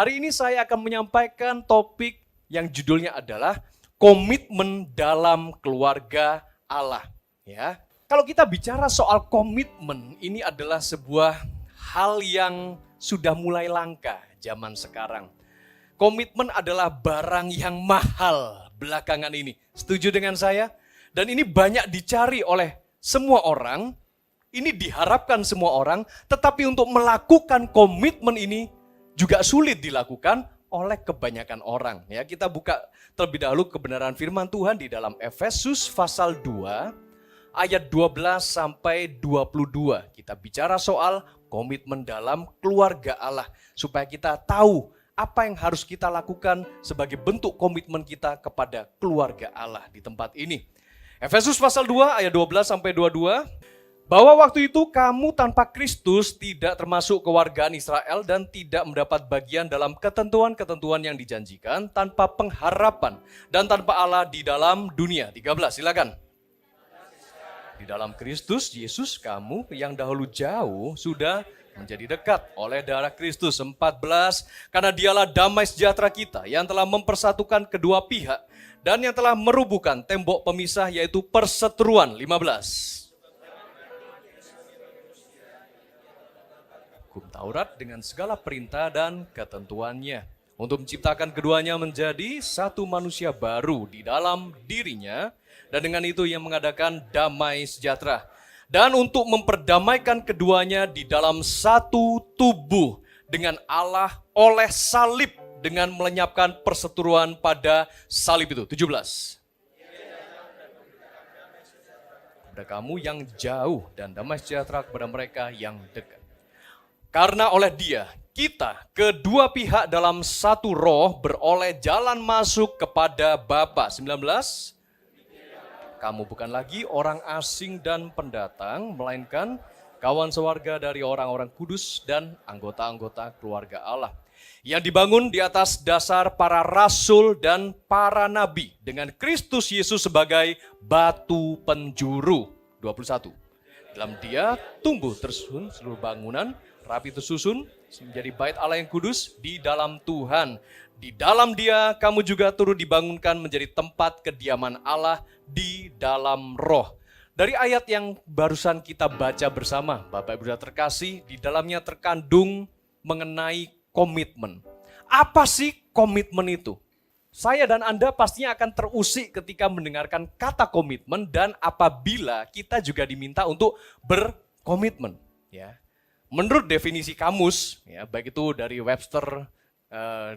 Hari ini saya akan menyampaikan topik yang judulnya adalah komitmen dalam keluarga Allah. Ya, kalau kita bicara soal komitmen, ini adalah sebuah hal yang sudah mulai langka zaman sekarang. Komitmen adalah barang yang mahal belakangan ini. Setuju dengan saya? Dan ini banyak dicari oleh semua orang. Ini diharapkan semua orang, tetapi untuk melakukan komitmen ini juga sulit dilakukan oleh kebanyakan orang. Ya, kita buka terlebih dahulu kebenaran firman Tuhan di dalam Efesus pasal 2 ayat 12 sampai 22. Kita bicara soal komitmen dalam keluarga Allah supaya kita tahu apa yang harus kita lakukan sebagai bentuk komitmen kita kepada keluarga Allah di tempat ini. Efesus pasal 2 ayat 12 sampai 22. Bahwa waktu itu kamu tanpa Kristus tidak termasuk kewargaan Israel dan tidak mendapat bagian dalam ketentuan-ketentuan yang dijanjikan, tanpa pengharapan dan tanpa Allah di dalam dunia. 13, silakan. Di dalam Kristus Yesus kamu yang dahulu jauh sudah menjadi dekat oleh darah Kristus. 14, karena dialah damai sejahtera kita yang telah mempersatukan kedua pihak dan yang telah merubuhkan tembok pemisah, yaitu perseteruan. 15. Hukum Taurat dengan segala perintah dan ketentuannya, untuk menciptakan keduanya menjadi satu manusia baru di dalam dirinya, dan dengan itu yang mengadakan damai sejahtera, dan untuk memperdamaikan keduanya di dalam satu tubuh dengan Allah oleh salib, dengan melenyapkan perseteruan pada salib itu. 17. Kepada kamu yang jauh dan damai sejahtera kepada mereka yang dekat. Karena oleh Dia, kita kedua pihak dalam satu roh beroleh jalan masuk kepada Bapa. 19. Kamu bukan lagi orang asing dan pendatang, melainkan kawan sewarga dari orang-orang kudus dan anggota-anggota keluarga Allah, yang dibangun di atas dasar para rasul dan para nabi, dengan Kristus Yesus sebagai batu penjuru. 21. Dalam Dia tumbuh tersusun seluruh bangunan, rapi tersusun menjadi bait Allah yang kudus di dalam Tuhan. Di dalam Dia kamu juga turut dibangunkan menjadi tempat kediaman Allah di dalam roh. Dari ayat yang barusan kita baca bersama, Bapak Ibu Saudara terkasih, di dalamnya terkandung mengenai komitmen. Apa sih komitmen itu? Saya dan Anda pastinya akan terusik ketika mendengarkan kata komitmen, dan apabila kita juga diminta untuk berkomitmen. Ya. Menurut definisi kamus, ya, baik itu dari Webster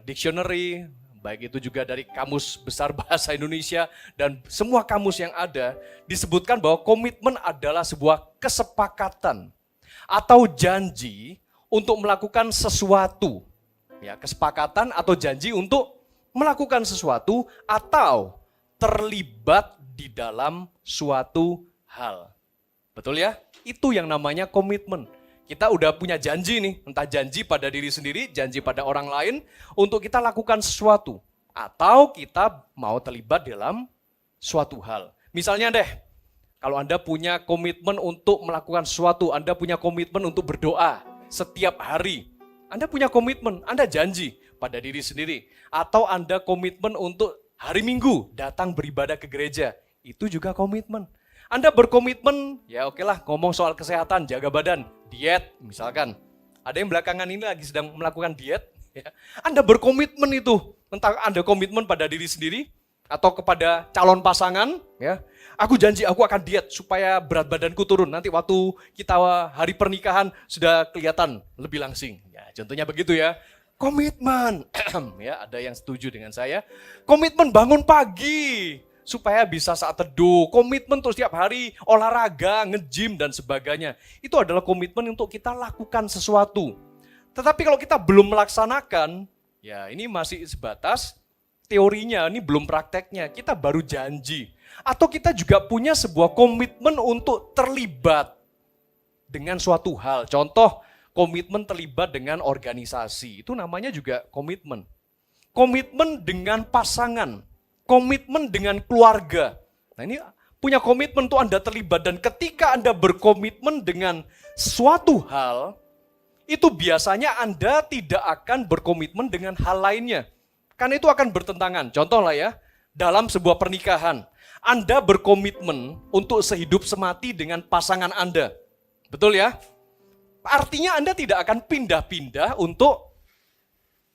Dictionary, baik itu juga dari Kamus Besar Bahasa Indonesia, dan semua kamus yang ada, disebutkan bahwa komitmen adalah sebuah kesepakatan atau janji untuk melakukan sesuatu. Ya, kesepakatan atau janji untuk melakukan sesuatu atau terlibat di dalam suatu hal. Betul ya? Itu yang namanya komitmen. Kita udah punya janji nih, entah janji pada diri sendiri, janji pada orang lain, untuk kita lakukan sesuatu. Atau kita mau terlibat dalam suatu hal. Misalnya deh, kalau Anda punya komitmen untuk melakukan sesuatu, Anda punya komitmen untuk berdoa setiap hari. Anda punya komitmen, Anda janji pada diri sendiri. Atau Anda komitmen untuk hari Minggu datang beribadah ke gereja. Itu juga komitmen. Anda berkomitmen, ya oke lah, ngomong soal kesehatan, jaga badan, diet misalkan. Ada yang belakangan ini lagi sedang melakukan diet. Ya. Anda berkomitmen itu, entah Anda komitmen pada diri sendiri atau kepada calon pasangan. Ya. Aku janji aku akan diet supaya berat badanku turun. Nanti waktu kita hari pernikahan sudah kelihatan lebih langsing. Ya, contohnya begitu ya. Komitmen, ya ada yang setuju dengan saya. Komitmen bangun pagi supaya bisa saat teduh, komitmen terus setiap hari olahraga, nge-gym dan sebagainya. Itu adalah komitmen untuk kita lakukan sesuatu. Tetapi kalau kita belum melaksanakan, ya ini masih sebatas teorinya, ini belum prakteknya. Kita baru janji. Atau kita juga punya sebuah komitmen untuk terlibat dengan suatu hal. Contoh, komitmen terlibat dengan organisasi. Itu namanya juga komitmen. Komitmen dengan pasangan. Komitmen dengan keluarga. Nah ini punya komitmen untuk Anda terlibat, dan ketika Anda berkomitmen dengan suatu hal, itu biasanya Anda tidak akan berkomitmen dengan hal lainnya. Karena itu akan bertentangan. Contoh lah ya, dalam sebuah pernikahan, Anda berkomitmen untuk sehidup semati dengan pasangan Anda. Betul ya? Artinya Anda tidak akan pindah-pindah untuk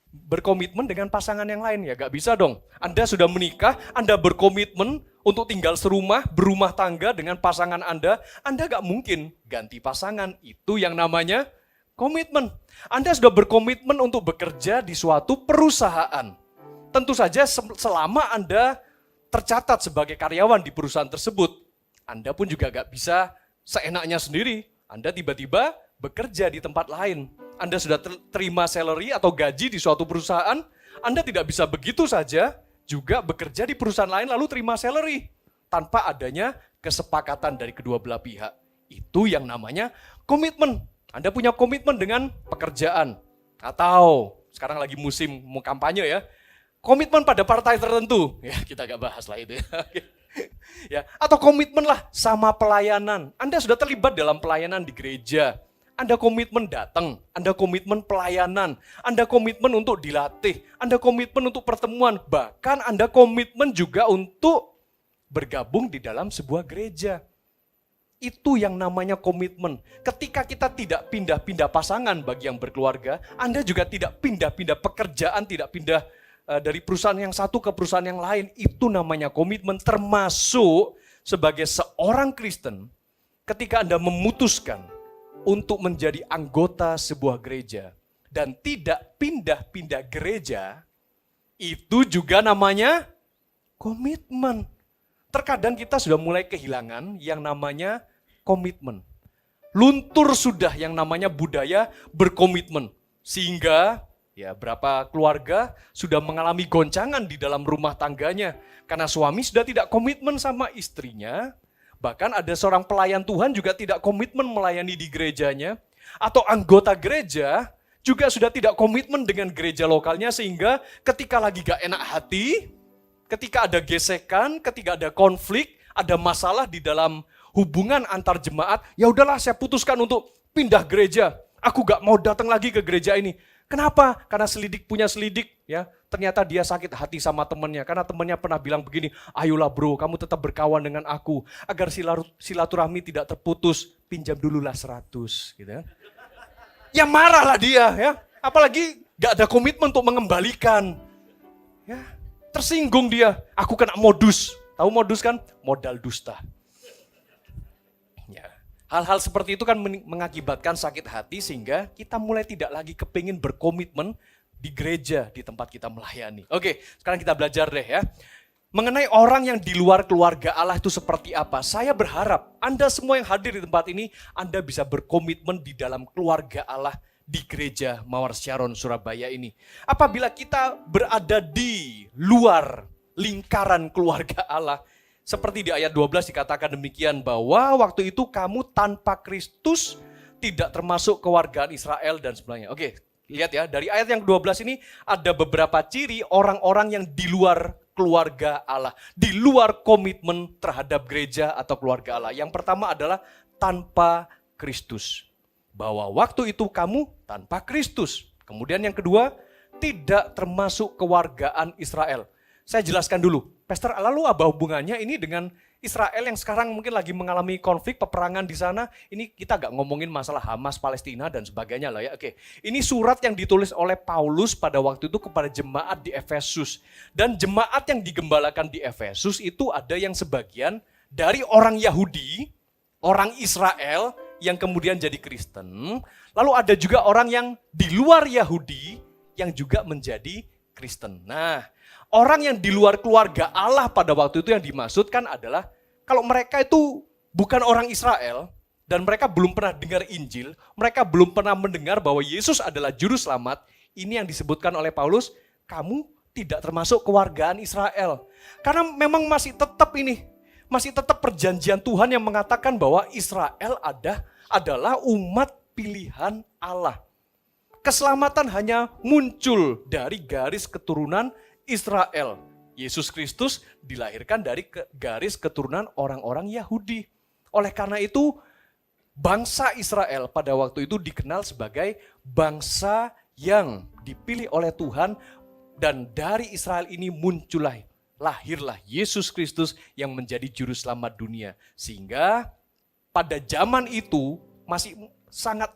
berkomitmen dengan pasangan yang lain. Ya gak bisa dong. Anda sudah menikah, Anda berkomitmen untuk tinggal serumah, berumah tangga dengan pasangan Anda gak mungkin ganti pasangan. Itu yang namanya komitmen. Anda sudah berkomitmen untuk bekerja di suatu perusahaan. Tentu saja selama Anda tercatat sebagai karyawan di perusahaan tersebut, Anda pun juga gak bisa seenaknya sendiri. Anda tiba-tiba bekerja di tempat lain. Anda sudah terima salary atau gaji di suatu perusahaan, Anda tidak bisa begitu saja juga bekerja di perusahaan lain lalu terima salary tanpa adanya kesepakatan dari kedua belah pihak. Itu yang namanya komitmen. Anda punya komitmen dengan pekerjaan, atau sekarang lagi musim mau kampanye ya, komitmen pada partai tertentu. Ya kita gak bahas lah itu ya. Ya, atau komitmen lah sama pelayanan. Anda sudah terlibat dalam pelayanan di gereja. Anda komitmen datang, Anda komitmen pelayanan, Anda komitmen untuk dilatih, Anda komitmen untuk pertemuan, bahkan Anda komitmen juga untuk bergabung di dalam sebuah gereja. Itu yang namanya komitmen. Ketika kita tidak pindah-pindah pasangan bagi yang berkeluarga, Anda juga tidak pindah-pindah pekerjaan, tidak pindah dari perusahaan yang satu ke perusahaan yang lain. Itu namanya komitmen, termasuk sebagai seorang Kristen, ketika Anda memutuskan untuk menjadi anggota sebuah gereja dan tidak pindah-pindah gereja, itu juga namanya komitmen. Terkadang kita sudah mulai kehilangan yang namanya komitmen. Luntur sudah yang namanya budaya berkomitmen. Sehingga ya berapa keluarga sudah mengalami goncangan di dalam rumah tangganya. Karena suami sudah tidak komitmen sama istrinya. Bahkan ada seorang pelayan Tuhan juga tidak komitmen melayani di gerejanya. Atau anggota gereja juga sudah tidak komitmen dengan gereja lokalnya. Sehingga ketika lagi gak enak hati, ketika ada gesekan, ketika ada konflik, ada masalah di dalam hubungan antar jemaat, ya udahlah saya putuskan untuk pindah gereja. Aku gak mau datang lagi ke gereja ini. Kenapa? Karena selidik punya selidik, ya. Ternyata dia sakit hati sama temannya, karena temannya pernah bilang begini, ayolah bro, kamu tetap berkawan dengan aku, agar silaturahmi tidak terputus, pinjam dululah 100, gitu ya. Ya marahlah dia, ya. Apalagi gak ada komitmen untuk mengembalikan. Ya. Tersinggung dia, aku kena modus. Tahu modus kan? Modal dusta. Ya. Hal-hal seperti itu kan mengakibatkan sakit hati sehingga kita mulai tidak lagi kepingin berkomitmen di gereja, di tempat kita melayani. Oke, sekarang kita belajar deh ya. Mengenai orang yang di luar keluarga Allah itu seperti apa. Saya berharap Anda semua yang hadir di tempat ini, Anda bisa berkomitmen di dalam keluarga Allah di gereja Mawar Syaron Surabaya ini. Apabila kita berada di luar lingkaran keluarga Allah, seperti di ayat 12 dikatakan demikian bahwa waktu itu kamu tanpa Kristus tidak termasuk kewargaan Israel dan sebagainya. Oke, lihat ya, dari ayat yang 12 ini ada beberapa ciri orang-orang yang di luar keluarga Allah, di luar komitmen terhadap gereja atau keluarga Allah. Yang pertama adalah tanpa Kristus. Bahwa waktu itu kamu tanpa Kristus. Kemudian yang kedua, tidak termasuk kewargaan Israel. Saya jelaskan dulu, Pastor, lalu apa hubungannya ini dengan Israel yang sekarang mungkin lagi mengalami konflik, peperangan di sana? Ini kita gak ngomongin masalah Hamas, Palestina dan sebagainya lah ya. Oke, ini surat yang ditulis oleh Paulus pada waktu itu kepada jemaat di Efesus. Dan jemaat yang digembalakan di Efesus itu ada yang sebagian dari orang Yahudi, orang Israel yang kemudian jadi Kristen. Lalu ada juga orang yang di luar Yahudi yang juga menjadi Kristen. Nah, orang yang di luar keluarga Allah pada waktu itu yang dimaksudkan adalah kalau mereka itu bukan orang Israel dan mereka belum pernah dengar Injil, mereka belum pernah mendengar bahwa Yesus adalah juru selamat, ini yang disebutkan oleh Paulus, kamu tidak termasuk kewargaan Israel. Karena memang masih tetap perjanjian Tuhan yang mengatakan bahwa Israel adalah umat pilihan Allah. Keselamatan hanya muncul dari garis keturunan Israel. Yesus Kristus dilahirkan dari garis keturunan orang-orang Yahudi. Oleh karena itu, bangsa Israel pada waktu itu dikenal sebagai bangsa yang dipilih oleh Tuhan, dan dari Israel ini lahirlah Yesus Kristus yang menjadi juru selamat dunia. Sehingga pada zaman itu masih sangat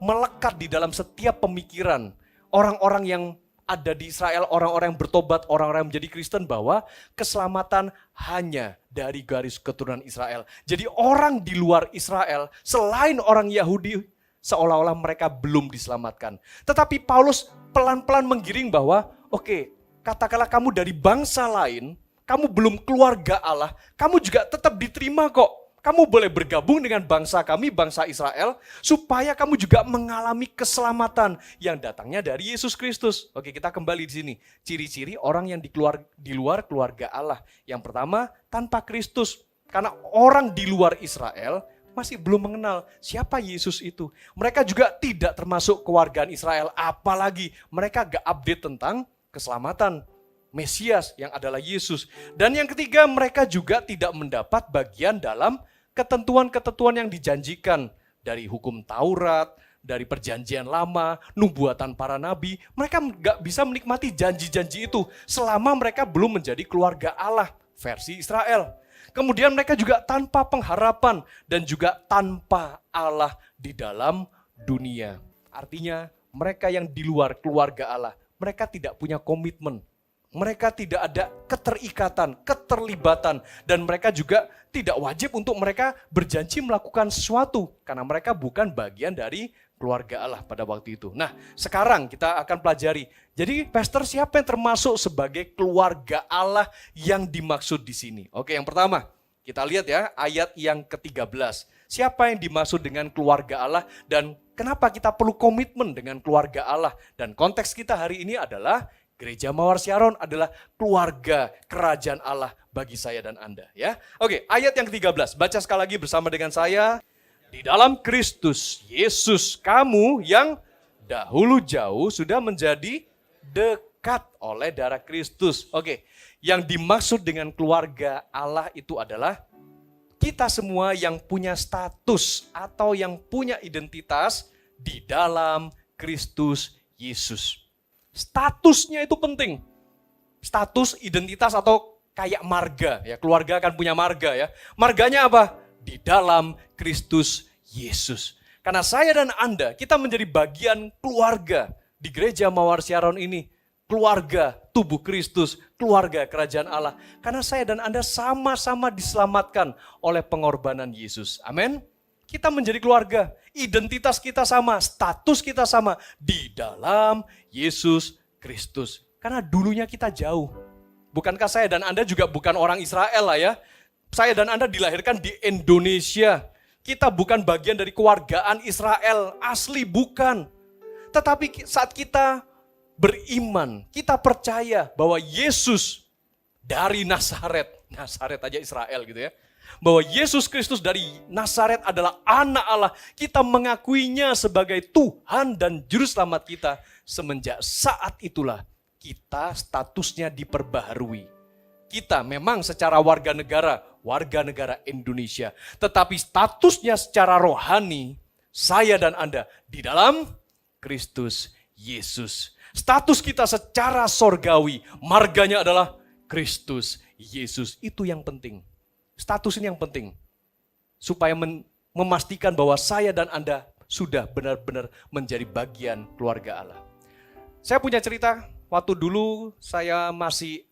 melekat di dalam setiap pemikiran orang-orang yang ada di Israel, orang-orang yang bertobat, orang-orang yang menjadi Kristen, bahwa keselamatan hanya dari garis keturunan Israel. Jadi orang di luar Israel, selain orang Yahudi, seolah-olah mereka belum diselamatkan. Tetapi Paulus pelan-pelan menggiring bahwa, oke, katakanlah kamu dari bangsa lain, kamu belum keluarga Allah, kamu juga tetap diterima kok. Kamu boleh bergabung dengan bangsa kami, bangsa Israel, supaya kamu juga mengalami keselamatan yang datangnya dari Yesus Kristus. Oke, kita kembali di sini. Ciri-ciri orang yang di luar keluarga Allah. Yang pertama, tanpa Kristus. Karena orang di luar Israel masih belum mengenal siapa Yesus itu. Mereka juga tidak termasuk keluargaan Israel. Apalagi mereka gak update tentang keselamatan Mesias yang adalah Yesus. Dan yang ketiga, mereka juga tidak mendapat bagian dalam ketentuan-ketentuan yang dijanjikan dari hukum Taurat, dari perjanjian lama, nubuatan para nabi. Mereka nggak bisa menikmati janji-janji itu selama mereka belum menjadi keluarga Allah versi Israel. Kemudian mereka juga tanpa pengharapan dan juga tanpa Allah di dalam dunia. Artinya mereka yang di luar keluarga Allah, mereka tidak punya komitmen. Mereka tidak ada keterikatan, keterlibatan, dan mereka juga tidak wajib untuk mereka berjanji melakukan sesuatu, karena mereka bukan bagian dari keluarga Allah pada waktu itu. Nah, sekarang kita akan pelajari, jadi pastor siapa yang termasuk sebagai keluarga Allah yang dimaksud di sini? Oke, yang pertama, kita lihat ya, ayat yang ke-13. Siapa yang dimaksud dengan keluarga Allah, dan kenapa kita perlu komitmen dengan keluarga Allah? Dan konteks kita hari ini adalah Gereja Mawar Syaron adalah keluarga kerajaan Allah bagi saya dan Anda. Ya, oke, ayat yang ke-13. Baca sekali lagi bersama dengan saya. Di dalam Kristus Yesus, kamu yang dahulu jauh sudah menjadi dekat oleh darah Kristus. Oke, yang dimaksud dengan keluarga Allah itu adalah kita semua yang punya status atau yang punya identitas di dalam Kristus Yesus. Statusnya itu penting. Status, identitas, atau kayak marga. Ya, keluarga akan punya marga ya. Marganya apa? Di dalam Kristus Yesus. Karena saya dan Anda, kita menjadi bagian keluarga di Gereja Mawar Syaron ini. Keluarga tubuh Kristus, keluarga kerajaan Allah. Karena saya dan Anda sama-sama diselamatkan oleh pengorbanan Yesus. Amin. Kita menjadi keluarga, identitas kita sama, status kita sama di dalam Yesus Kristus. Karena dulunya kita jauh. Bukankah saya dan Anda juga bukan orang Israel lah ya? Saya dan Anda dilahirkan di Indonesia. Kita bukan bagian dari keluargaan Israel, asli bukan. Tetapi saat kita beriman, kita percaya bahwa Yesus dari Nazaret aja Israel gitu ya. Bahwa Yesus Kristus dari Nazaret adalah anak Allah. Kita mengakuinya sebagai Tuhan dan Juru Selamat kita. Semenjak saat itulah kita statusnya diperbaharui. Kita memang secara warga negara Indonesia. Tetapi statusnya secara rohani, saya dan Anda di dalam Kristus Yesus. Status kita secara sorgawi, marganya adalah Kristus Yesus. Itu yang penting. Status ini yang penting, supaya memastikan bahwa saya dan Anda sudah benar-benar menjadi bagian keluarga Allah. Saya punya cerita, waktu dulu saya masih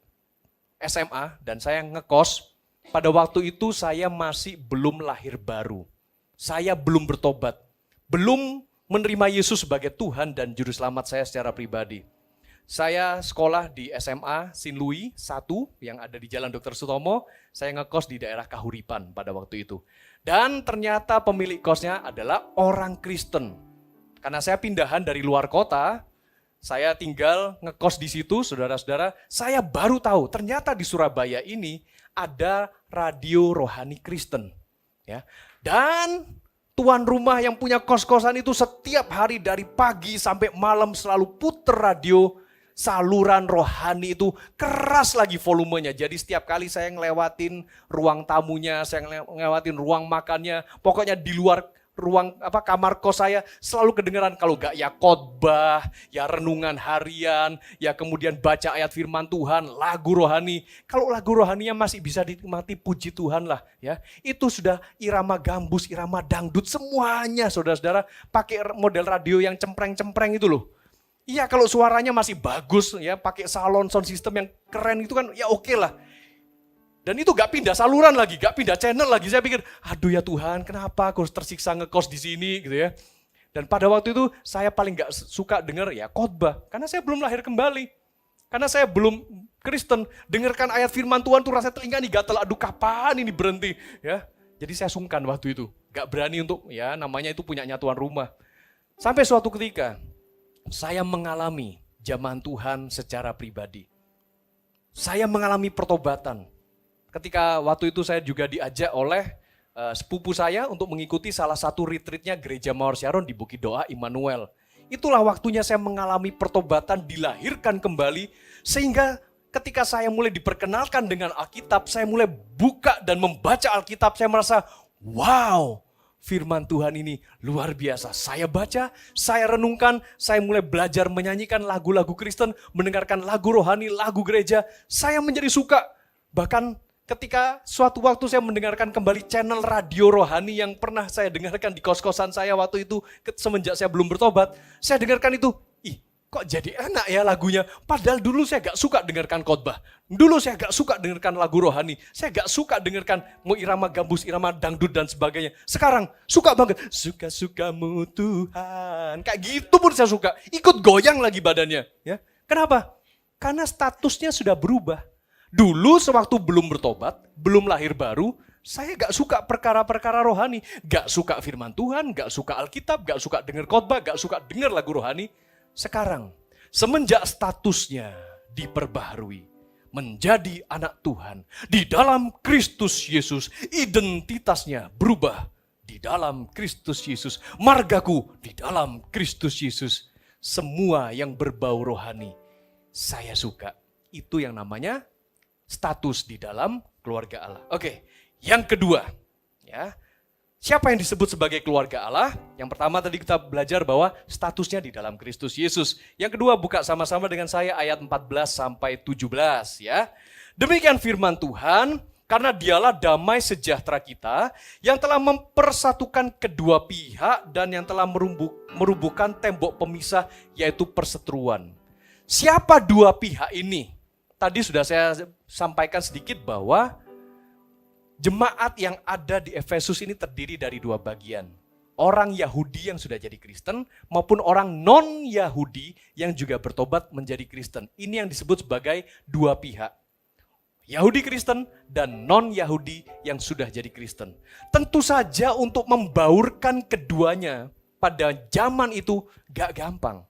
SMA dan saya ngekos, pada waktu itu saya masih belum lahir baru. Saya belum bertobat, belum menerima Yesus sebagai Tuhan dan Juru Selamat saya secara pribadi. Saya sekolah di SMA Sinlui 1 yang ada di Jalan Dr. Sutomo. Saya ngekos di daerah Kahuripan pada waktu itu. Dan ternyata pemilik kosnya adalah orang Kristen. Karena saya pindahan dari luar kota, saya tinggal ngekos di situ, saudara-saudara. Saya baru tahu ternyata di Surabaya ini ada radio rohani Kristen. Ya. Dan tuan rumah yang punya kos-kosan itu setiap hari dari pagi sampai malam selalu puter radio. Saluran rohani itu keras lagi volumenya. Jadi setiap kali saya ngelewatin ruang tamunya, saya ngelewatin ruang makannya, pokoknya di luar ruang kamar kos saya selalu kedengaran kalau gak ya khotbah, ya renungan harian, ya kemudian baca ayat firman Tuhan, lagu rohani. Kalau lagu rohaninya masih bisa dinikmati, puji Tuhan lah ya. Itu sudah irama gambus, irama dangdut semuanya saudara-saudara, pakai model radio yang cempreng-cempreng itu loh. Iya, kalau suaranya masih bagus ya, pakai salon sound system yang keren itu kan ya oke lah. Dan itu gak pindah saluran lagi, gak pindah channel lagi. Saya pikir, aduh ya Tuhan, kenapa aku harus tersiksa ngekos di sini gitu ya. Dan pada waktu itu saya paling gak suka dengar ya khotbah, karena saya belum lahir kembali. Karena saya belum Kristen, dengarkan ayat firman Tuhan tuh rasanya telinga nih gatal, aduh kapan ini berhenti ya. Jadi saya sungkan waktu itu, gak berani untuk ya namanya itu punyanya tuan rumah. Sampai suatu ketika, saya mengalami zaman Tuhan secara pribadi. Saya mengalami pertobatan. Ketika waktu itu saya juga diajak oleh sepupu saya untuk mengikuti salah satu retreatnya Gereja Mawar Syaron di Bukit Doa Immanuel. Itulah waktunya saya mengalami pertobatan, dilahirkan kembali, sehingga ketika saya mulai diperkenalkan dengan Alkitab, saya mulai buka dan membaca Alkitab, saya merasa, wow, firman Tuhan ini luar biasa. Saya baca, saya renungkan, saya mulai belajar menyanyikan lagu-lagu Kristen, mendengarkan lagu rohani, lagu gereja, saya menjadi suka. Bahkan ketika suatu waktu saya mendengarkan kembali channel radio rohani yang pernah saya dengarkan di kos-kosan saya waktu itu semenjak saya belum bertobat, saya dengarkan itu, kok jadi enak ya lagunya. Padahal dulu saya gak suka dengarkan khotbah. Dulu saya gak suka dengarkan lagu rohani. Saya gak suka dengarkan mau irama gambus, irama dangdut dan sebagainya. Sekarang suka banget. Suka-sukamu Tuhan. Kayak gitu pun saya suka. Ikut goyang lagi badannya. Ya. Kenapa? Karena statusnya sudah berubah. Dulu sewaktu belum bertobat, belum lahir baru, saya gak suka perkara-perkara rohani. Gak suka firman Tuhan, gak suka Alkitab, gak suka dengar khotbah, gak suka dengar lagu rohani. Sekarang, semenjak statusnya diperbaharui, menjadi anak Tuhan, di dalam Kristus Yesus, identitasnya berubah di dalam Kristus Yesus, margaku di dalam Kristus Yesus. Semua yang berbau rohani, saya suka. Itu yang namanya status di dalam keluarga Allah. Oke, yang kedua, ya. Siapa yang disebut sebagai keluarga Allah? Yang pertama tadi kita belajar bahwa statusnya di dalam Kristus Yesus. Yang kedua, buka sama-sama dengan saya ayat 14 sampai 17 ya. Demikian firman Tuhan, karena dialah damai sejahtera kita yang telah mempersatukan kedua pihak dan yang telah merubuhkan tembok pemisah, yaitu perseteruan. Siapa dua pihak ini? Tadi sudah saya sampaikan sedikit bahwa jemaat yang ada di Efesus ini terdiri dari dua bagian. Orang Yahudi yang sudah jadi Kristen maupun orang non-Yahudi yang juga bertobat menjadi Kristen. Ini yang disebut sebagai dua pihak. Yahudi Kristen dan non-Yahudi yang sudah jadi Kristen. Tentu saja untuk membaurkan keduanya pada zaman itu gak gampang.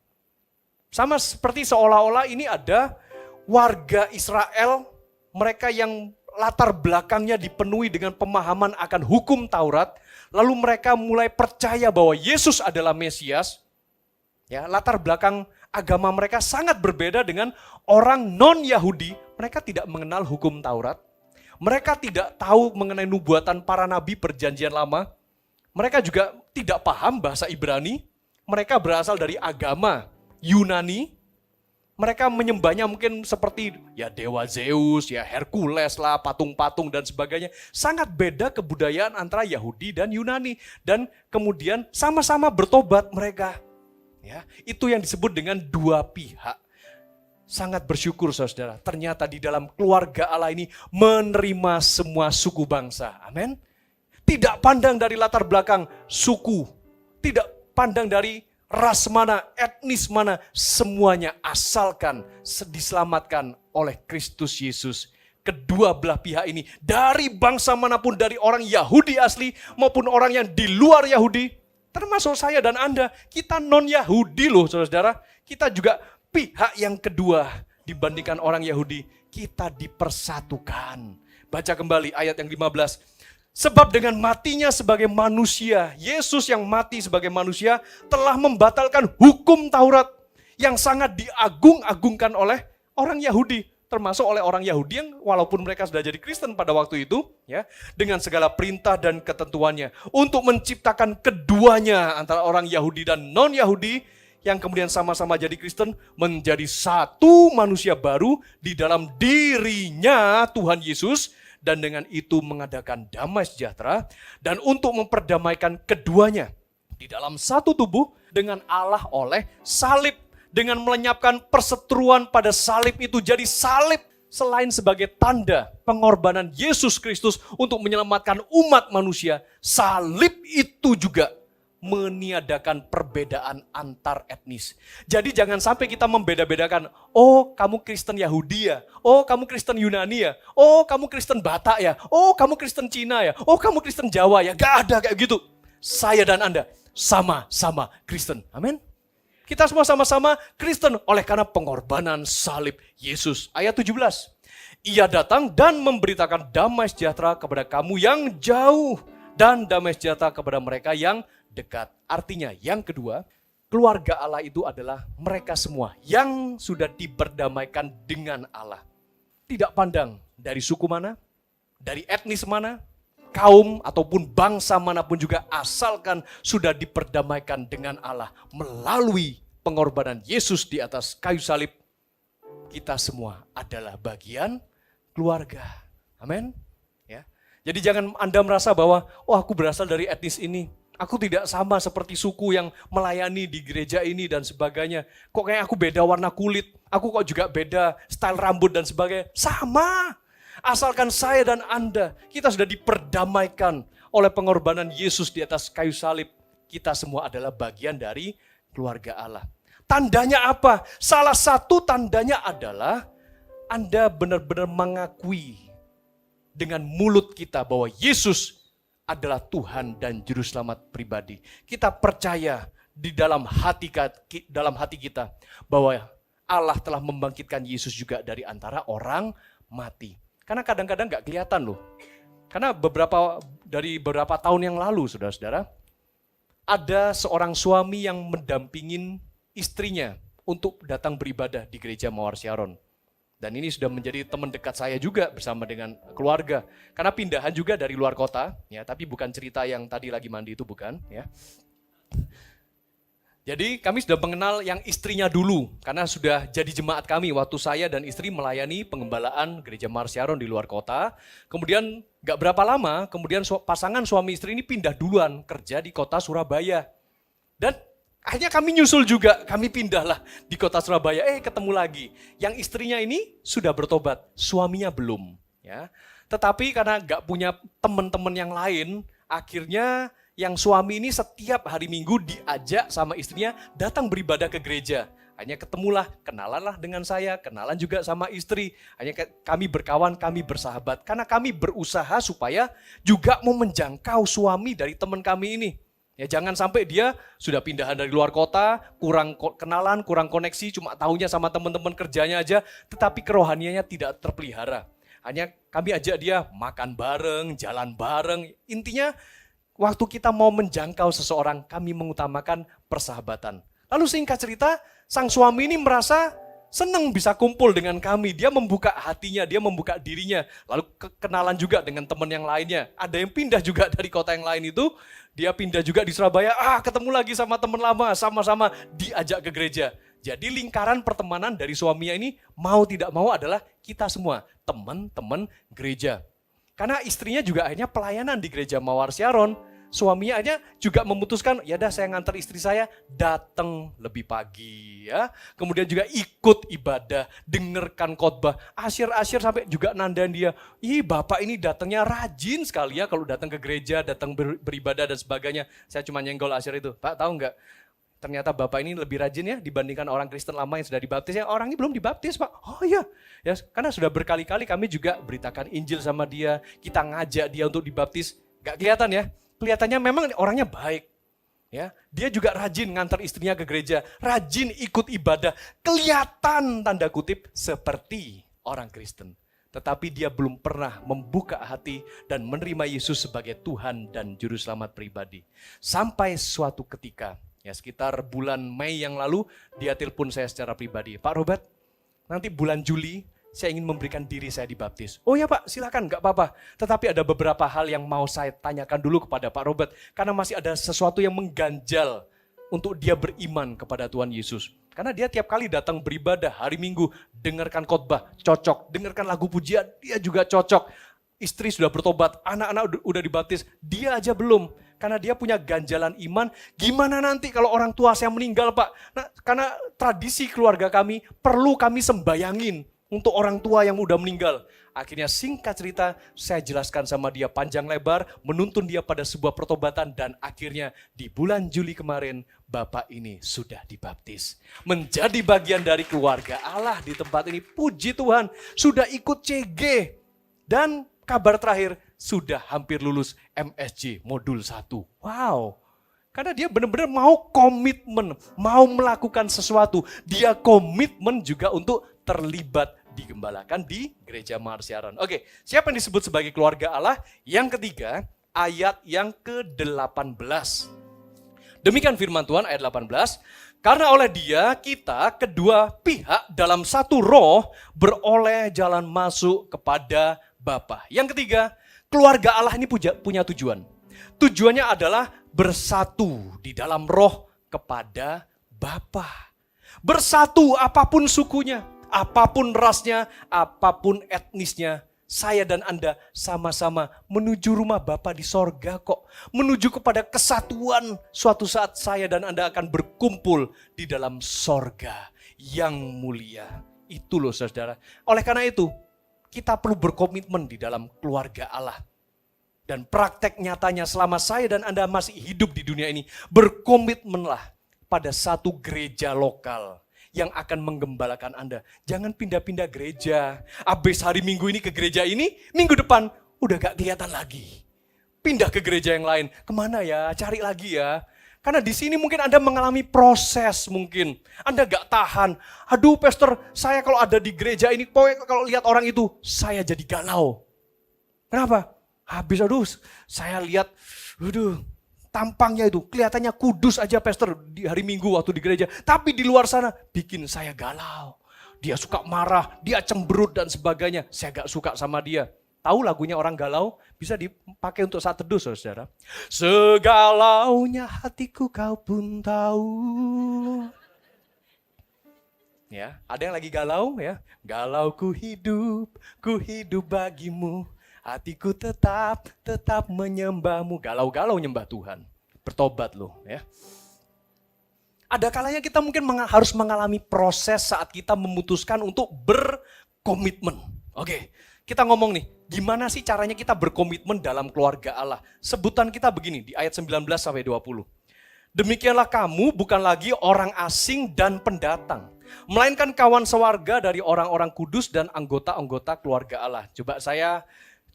Sama seperti seolah-olah ini ada warga Israel, mereka yang latar belakangnya dipenuhi dengan pemahaman akan hukum Taurat, lalu mereka mulai percaya bahwa Yesus adalah Mesias. Ya, latar belakang agama mereka sangat berbeda dengan orang non-Yahudi. Mereka tidak mengenal hukum Taurat. Mereka tidak tahu mengenai nubuatan para nabi perjanjian lama. Mereka juga tidak paham bahasa Ibrani. Mereka berasal dari agama Yunani. Mereka menyembahnya mungkin seperti ya dewa Zeus, ya Hercules lah, patung-patung dan sebagainya. Sangat beda kebudayaan antara Yahudi dan Yunani. Dan kemudian sama-sama bertobat mereka. Ya, itu yang disebut dengan dua pihak. Sangat bersyukur saudara, ternyata di dalam keluarga Allah ini menerima semua suku bangsa. Amin. Tidak pandang dari latar belakang suku, tidak pandang dari ras mana, etnis mana, semuanya asalkan diselamatkan oleh Kristus Yesus. Kedua belah pihak ini, dari bangsa manapun, dari orang Yahudi asli maupun orang yang di luar Yahudi, termasuk saya dan Anda, kita non-Yahudi loh saudara-saudara. Kita juga pihak yang kedua dibandingkan orang Yahudi, kita dipersatukan. Baca kembali ayat yang 15. Sebab dengan matinya sebagai manusia, Yesus yang mati sebagai manusia telah membatalkan hukum Taurat yang sangat diagung-agungkan oleh orang Yahudi. termasuk oleh orang Yahudi yang walaupun mereka sudah jadi Kristen pada waktu itu, ya, dengan segala perintah dan ketentuannya untuk menciptakan keduanya antara orang Yahudi dan non-Yahudi yang kemudian sama-sama jadi Kristen menjadi satu manusia baru di dalam dirinya Tuhan Yesus, dan dengan itu mengadakan damai sejahtera dan untuk memperdamaikan keduanya di dalam satu tubuh dengan Allah oleh salib, dengan melenyapkan perseteruan pada salib itu. Jadi salib selain sebagai tanda pengorbanan Yesus Kristus untuk menyelamatkan umat manusia, salib itu juga meniadakan perbedaan antar etnis. Jadi jangan sampai kita membeda-bedakan, oh kamu Kristen Yahudi ya, oh kamu Kristen Yunani ya, oh kamu Kristen Batak ya, oh kamu Kristen Cina ya, oh kamu Kristen Jawa ya. Gak ada kayak gitu. Saya dan Anda sama-sama Kristen. Amin. Kita semua sama-sama Kristen oleh karena pengorbanan salib Yesus. Ayat 17. Ia datang dan memberitakan damai sejahtera kepada kamu yang jauh dan damai sejahtera kepada mereka yang dekat. Artinya yang kedua, keluarga Allah itu adalah mereka semua yang sudah diperdamaikan dengan Allah. Tidak pandang dari suku mana, dari etnis mana, kaum ataupun bangsa manapun juga, asalkan sudah diperdamaikan dengan Allah melalui pengorbanan Yesus di atas kayu salib, kita semua adalah bagian keluarga. Amin. Ya. Jadi jangan Anda merasa bahwa, oh aku berasal dari etnis ini, aku tidak sama seperti suku yang melayani di gereja ini dan sebagainya. Kok kayak aku beda warna kulit, aku kok juga beda style rambut dan sebagainya. Sama. Asalkan saya dan Anda, kita sudah diperdamaikan oleh pengorbanan Yesus di atas kayu salib. Kita semua adalah bagian dari keluarga Allah. Tandanya apa? Salah satu tandanya adalah Anda benar-benar mengakui dengan mulut kita bahwa Yesus adalah Tuhan dan Juru Selamat pribadi. Kita percaya di dalam hati kita bahwa Allah telah membangkitkan Yesus juga dari antara orang mati. Karena kadang-kadang gak kelihatan loh. Karena dari beberapa tahun yang lalu, saudara-saudara, ada seorang suami yang mendampingin istrinya untuk datang beribadah di gereja Mawar Syaron. Dan ini sudah menjadi teman dekat saya juga bersama dengan keluarga. Karena pindahan juga dari luar kota, ya, tapi bukan cerita yang tadi lagi mandi itu, bukan, ya. Jadi kami sudah mengenal yang istrinya dulu, karena sudah jadi jemaat kami waktu saya dan istri melayani pengembalaan gereja Mawar Syaron di luar kota. Kemudian gak berapa lama, kemudian pasangan suami istri ini pindah duluan kerja di kota Surabaya. Dan akhirnya kami nyusul juga, kami pindahlah di kota Surabaya. Ketemu lagi, yang istrinya ini sudah bertobat, suaminya belum. Ya. Tetapi karena gak punya teman-teman yang lain, akhirnya yang suami ini setiap hari Minggu diajak sama istrinya datang beribadah ke gereja. Hanya ketemulah, kenalanlah dengan saya, kenalan juga sama istri. Hanya kami berkawan, kami bersahabat. Karena kami berusaha supaya juga mau menjangkau suami dari teman kami ini. Ya, jangan sampai dia sudah pindahan dari luar kota, kurang kenalan, kurang koneksi, cuma tahunya sama teman-teman kerjanya aja, tetapi kerohaniannya tidak terpelihara. Hanya kami ajak dia makan bareng, jalan bareng. Intinya waktu kita mau menjangkau seseorang, kami mengutamakan persahabatan. Lalu singkat cerita, sang suami ini merasa senang bisa kumpul dengan kami. Dia membuka hatinya, dia membuka dirinya. Lalu kenalan juga dengan teman yang lainnya. Ada yang pindah juga dari kota yang lain itu, dia pindah juga di Surabaya, ketemu lagi sama teman lama, sama-sama diajak ke gereja. Jadi lingkaran pertemanan dari suaminya ini mau tidak mau adalah kita semua, teman-teman gereja. Karena istrinya juga akhirnya pelayanan di gereja Mawar Syaron. Suaminya aja juga memutuskan, ya dah saya ngantar istri saya datang lebih pagi ya. Kemudian juga ikut ibadah, dengarkan khotbah. Asyir-asyir sampai juga nandain dia, bapak ini datangnya rajin sekali ya kalau datang ke gereja, datang beribadah dan sebagainya. Saya cuma nyenggol Asyir itu, Pak tahu nggak? Ternyata bapak ini lebih rajin ya dibandingkan orang Kristen lama yang sudah dibaptis. Ya orang ini belum dibaptis Pak. Oh iya, ya karena sudah berkali-kali kami juga beritakan Injil sama dia, kita ngajak dia untuk dibaptis. Gak kelihatan ya. Kelihatannya memang orangnya baik. Ya, dia juga rajin ngantar istrinya ke gereja, rajin ikut ibadah. Kelihatan tanda kutip seperti orang Kristen. Tetapi dia belum pernah membuka hati dan menerima Yesus sebagai Tuhan dan Juru Selamat pribadi. Sampai suatu ketika, ya sekitar bulan Mei yang lalu, dia telepon saya secara pribadi. Pak Robert, nanti bulan Juli saya ingin memberikan diri saya dibaptis. Oh ya Pak, silakan, nggak apa-apa. Tetapi ada beberapa hal yang mau saya tanyakan dulu kepada Pak Robert. Karena masih ada sesuatu yang mengganjal untuk dia beriman kepada Tuhan Yesus. Karena dia tiap kali datang beribadah hari Minggu, dengarkan khotbah, cocok. Dengarkan lagu pujian, dia juga cocok. Istri sudah bertobat, anak-anak udah dibaptis, dia aja belum. Karena dia punya ganjalan iman, gimana nanti kalau orang tua saya meninggal Pak? Nah, karena tradisi keluarga kami, perlu kami sembayangin untuk orang tua yang udah meninggal. Akhirnya singkat cerita, saya jelaskan sama dia panjang lebar, menuntun dia pada sebuah pertobatan, dan akhirnya di bulan Juli kemarin, Bapak ini sudah dibaptis. Menjadi bagian dari keluarga Allah di tempat ini, puji Tuhan, sudah ikut CG. Dan kabar terakhir, sudah hampir lulus MSJ modul 1. Wow. Karena dia benar-benar mau komitmen, mau melakukan sesuatu. Dia komitmen juga untuk terlibat digembalakan di gereja Marsiaran. Oke, siapa yang disebut sebagai keluarga Allah? Yang ketiga, ayat yang ke-18. Demikian firman Tuhan ayat 18. Karena oleh dia kita kedua pihak dalam satu roh beroleh jalan masuk kepada Bapa. Yang ketiga, keluarga Allah ini punya tujuan. Tujuannya adalah bersatu di dalam roh kepada Bapa. Bersatu apapun sukunya, apapun rasnya, apapun etnisnya, saya dan Anda sama-sama menuju rumah Bapa di sorga kok. Menuju kepada kesatuan, suatu saat saya dan Anda akan berkumpul di dalam sorga yang mulia. Itu loh saudara. Oleh karena itu, kita perlu berkomitmen di dalam keluarga Allah. Dan praktek nyatanya selama saya dan Anda masih hidup di dunia ini, berkomitmenlah pada satu gereja lokal yang akan menggembalakan Anda. Jangan pindah-pindah gereja. Habis hari Minggu ini ke gereja ini, minggu depan udah gak kelihatan lagi. Pindah ke gereja yang lain. Kemana ya? Cari lagi ya. Karena di sini mungkin Anda mengalami proses mungkin. Anda gak tahan. Aduh pastor, saya kalau ada di gereja ini, kalau lihat orang itu, saya jadi galau. Kenapa? Habis saya lihat, tampangnya itu kelihatannya kudus aja pastor di hari Minggu waktu di gereja. Tapi di luar sana bikin saya galau. Dia suka marah, dia cemberut dan sebagainya. Saya gak suka sama dia. Tahu lagunya orang galau? Bisa dipakai untuk saat teduh saudara. Segalaunya hatiku kau pun tahu. Ya, ada yang lagi galau ya. Galau ku hidup bagimu. Hatiku tetap menyembahmu. Galau-galau nyembah Tuhan. Bertobat loh ya. Ada kalanya kita mungkin harus mengalami proses saat kita memutuskan untuk berkomitmen. Oke, kita ngomong nih, gimana sih caranya kita berkomitmen dalam keluarga Allah? Sebutan kita begini di ayat 19-20. Demikianlah kamu bukan lagi orang asing dan pendatang, melainkan kawan sewarga dari orang-orang kudus dan anggota-anggota keluarga Allah.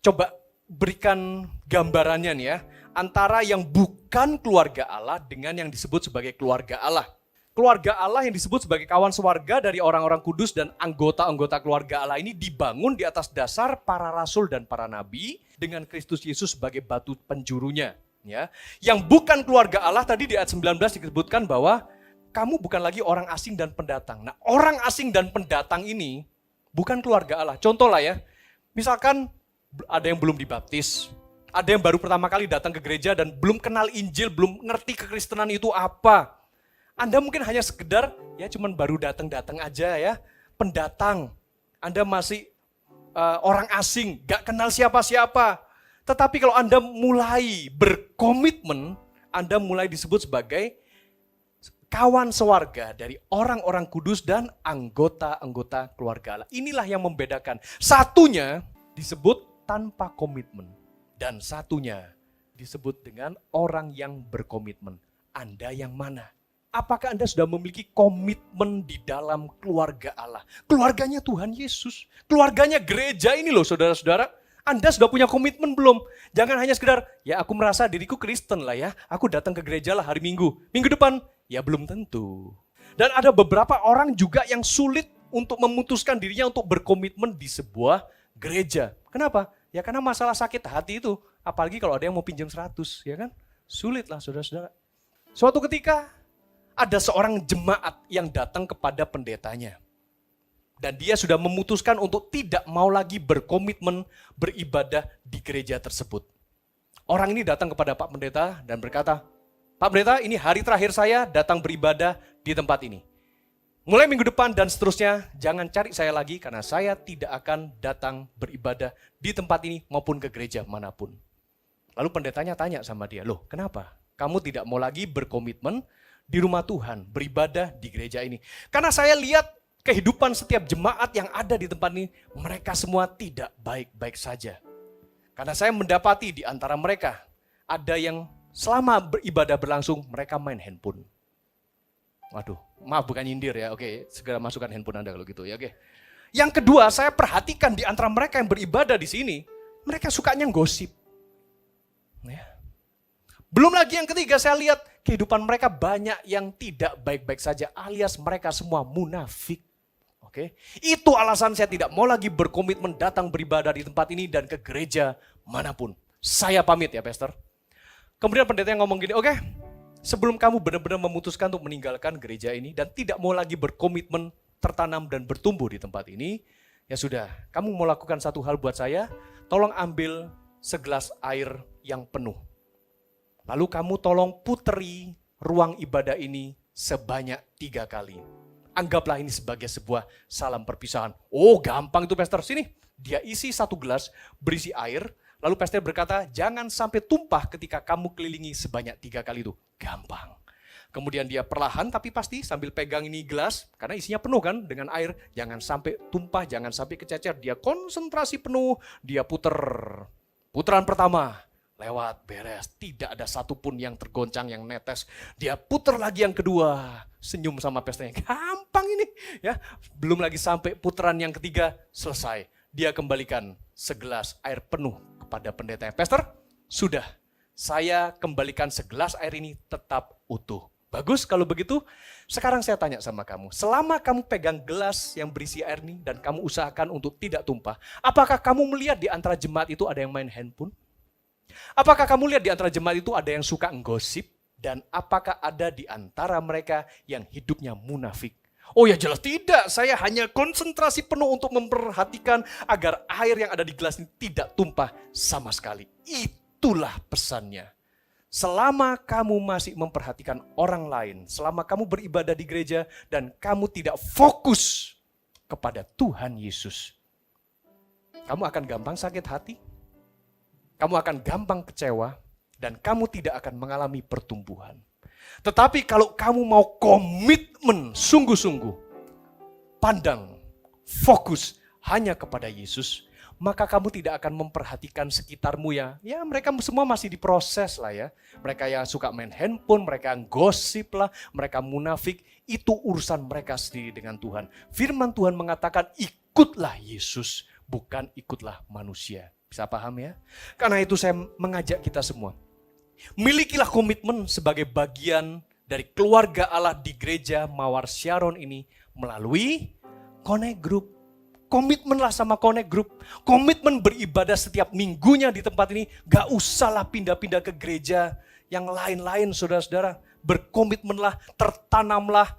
Coba berikan gambarannya nih ya, antara yang bukan keluarga Allah dengan yang disebut sebagai keluarga Allah. Keluarga Allah yang disebut sebagai kawan sewarga dari orang-orang kudus dan anggota-anggota keluarga Allah ini dibangun di atas dasar para rasul dan para nabi dengan Kristus Yesus sebagai batu penjurunya. Ya. Yang bukan keluarga Allah tadi di ayat 19 disebutkan bahwa kamu bukan lagi orang asing dan pendatang. Nah, orang asing dan pendatang ini bukan keluarga Allah. Contoh lah ya, misalkan ada yang belum dibaptis, ada yang baru pertama kali datang ke gereja dan belum kenal Injil, belum ngerti kekristenan itu apa. Anda mungkin hanya sekedar ya cuman baru datang aja ya, pendatang. Anda masih orang asing, gak kenal siapa-siapa. Tetapi kalau Anda mulai berkomitmen, Anda mulai disebut sebagai kawan sewarga dari orang-orang kudus dan anggota-anggota keluarga Allah. Inilah yang membedakan. Satunya disebut tanpa komitmen. Dan satunya disebut dengan orang yang berkomitmen. Anda yang mana? Apakah Anda sudah memiliki komitmen di dalam keluarga Allah? Keluarganya Tuhan Yesus. Keluarganya gereja ini loh saudara-saudara. Anda sudah punya komitmen belum? Jangan hanya sekedar, ya aku merasa diriku Kristen lah ya. Aku datang ke gereja lah hari Minggu. Minggu depan, ya belum tentu. Dan ada beberapa orang juga yang sulit untuk memutuskan dirinya untuk berkomitmen di sebuah gereja. Kenapa? Ya karena masalah sakit hati itu. Apalagi kalau ada yang mau pinjam 100, ya kan? Sulit lah saudara-saudara. Suatu ketika ada seorang jemaat yang datang kepada pendetanya. Dan dia sudah memutuskan untuk tidak mau lagi berkomitmen beribadah di gereja tersebut. Orang ini datang kepada Pak Pendeta dan berkata, Pak Pendeta, ini hari terakhir saya datang beribadah di tempat ini. Mulai minggu depan dan seterusnya, jangan cari saya lagi karena saya tidak akan datang beribadah di tempat ini maupun ke gereja manapun. Lalu pendetanya tanya sama dia, loh kenapa? Kamu tidak mau lagi berkomitmen di rumah Tuhan, beribadah di gereja ini. Karena saya lihat kehidupan setiap jemaat yang ada di tempat ini, mereka semua tidak baik-baik saja. Karena saya mendapati di antara mereka, ada yang selama beribadah berlangsung, mereka main handphone. Waduh, maaf bukan nyindir ya, oke, segera masukkan handphone Anda kalau gitu ya, oke. Yang kedua, saya perhatikan di antara mereka yang beribadah di sini, mereka sukanya gosip. Ya. Belum lagi yang ketiga, saya lihat kehidupan mereka banyak yang tidak baik-baik saja, alias mereka semua munafik. Oke, itu alasan saya tidak mau lagi berkomitmen datang beribadah di tempat ini dan ke gereja manapun. Saya pamit ya, Pastor. Kemudian pendeta yang ngomong gini, oke, sebelum kamu benar-benar memutuskan untuk meninggalkan gereja ini dan tidak mau lagi berkomitmen tertanam dan bertumbuh di tempat ini, ya sudah, kamu mau lakukan satu hal buat saya, tolong ambil segelas air yang penuh. Lalu kamu tolong puteri ruang ibadah ini sebanyak 3 kali. Anggaplah ini sebagai sebuah salam perpisahan. Oh gampang itu Pastor, sini. Dia isi 1 gelas berisi air, lalu Pastor berkata, jangan sampai tumpah ketika kamu kelilingi sebanyak 3 kali itu. Gampang. Kemudian dia perlahan tapi pasti sambil pegang ini gelas, karena isinya penuh kan dengan air, jangan sampai tumpah, jangan sampai kececer. Dia konsentrasi penuh, dia puter. Putaran pertama, lewat, beres. Tidak ada satupun yang tergoncang, yang netes. Dia putar lagi yang kedua. Senyum sama pastornya. Gampang ini. Ya, belum lagi sampai putaran yang ketiga, selesai. Dia kembalikan segelas air penuh kepada pendeta. Pastor, sudah. Saya kembalikan segelas air ini tetap utuh. Bagus kalau begitu. Sekarang saya tanya sama kamu. Selama kamu pegang gelas yang berisi air ini dan kamu usahakan untuk tidak tumpah. Apakah kamu melihat di antara jemaat itu ada yang main handphone? Apakah kamu lihat di antara jemaat itu ada yang suka nggosip? Dan apakah ada di antara mereka yang hidupnya munafik? Oh ya jelas tidak, saya hanya konsentrasi penuh untuk memperhatikan agar air yang ada di gelas ini tidak tumpah sama sekali. Itulah pesannya. Selama kamu masih memperhatikan orang lain, selama kamu beribadah di gereja dan kamu tidak fokus kepada Tuhan Yesus, kamu akan gampang sakit hati. Kamu akan gampang kecewa dan kamu tidak akan mengalami pertumbuhan. Tetapi kalau kamu mau komitmen sungguh-sungguh, pandang, fokus hanya kepada Yesus, maka kamu tidak akan memperhatikan sekitarmu ya. Ya mereka semua masih diproses lah ya. Mereka yang suka main handphone, mereka yang gosip lah, mereka munafik. Itu urusan mereka sendiri dengan Tuhan. Firman Tuhan mengatakan ikutlah Yesus, bukan ikutlah manusia. Bisa paham ya? Karena itu saya mengajak kita semua. Milikilah komitmen sebagai bagian dari keluarga Allah di gereja Mawar Syaron ini melalui Connect Group. Komitmenlah sama Connect Group. Komitmen beribadah setiap minggunya di tempat ini. Gak usahlah pindah-pindah ke gereja yang lain-lain saudara-saudara. Berkomitmenlah, tertanamlah,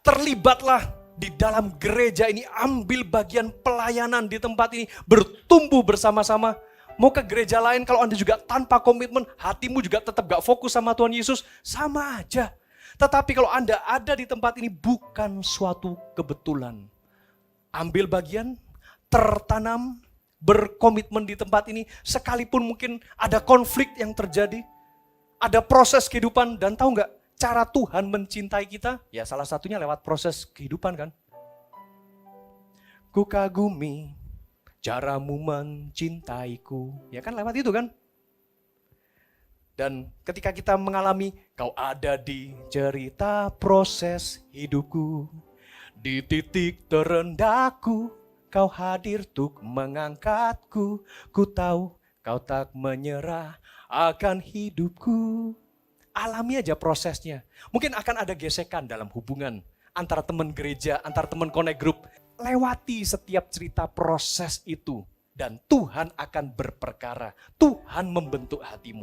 terlibatlah di dalam gereja ini, ambil bagian pelayanan di tempat ini, bertumbuh bersama-sama. Mau ke gereja lain kalau Anda juga tanpa komitmen, hatimu juga tetap gak fokus sama Tuhan Yesus, sama aja. Tetapi kalau Anda ada di tempat ini bukan suatu kebetulan. Ambil bagian, tertanam, berkomitmen di tempat ini, sekalipun mungkin ada konflik yang terjadi, ada proses kehidupan, dan tahu gak? Cara Tuhan mencintai kita, ya salah satunya lewat proses kehidupan kan. Ku kagumi caramu mencintaiku, ya kan lewat itu kan. Dan ketika kita mengalami, kau ada di cerita proses hidupku, di titik terendahku, kau hadir untuk mengangkatku, ku tahu kau tak menyerah akan hidupku. Alami aja prosesnya. Mungkin akan ada gesekan dalam hubungan antara teman gereja, antara teman Connect Group. Lewati setiap cerita proses itu. Dan Tuhan akan berperkara. Tuhan membentuk hatimu.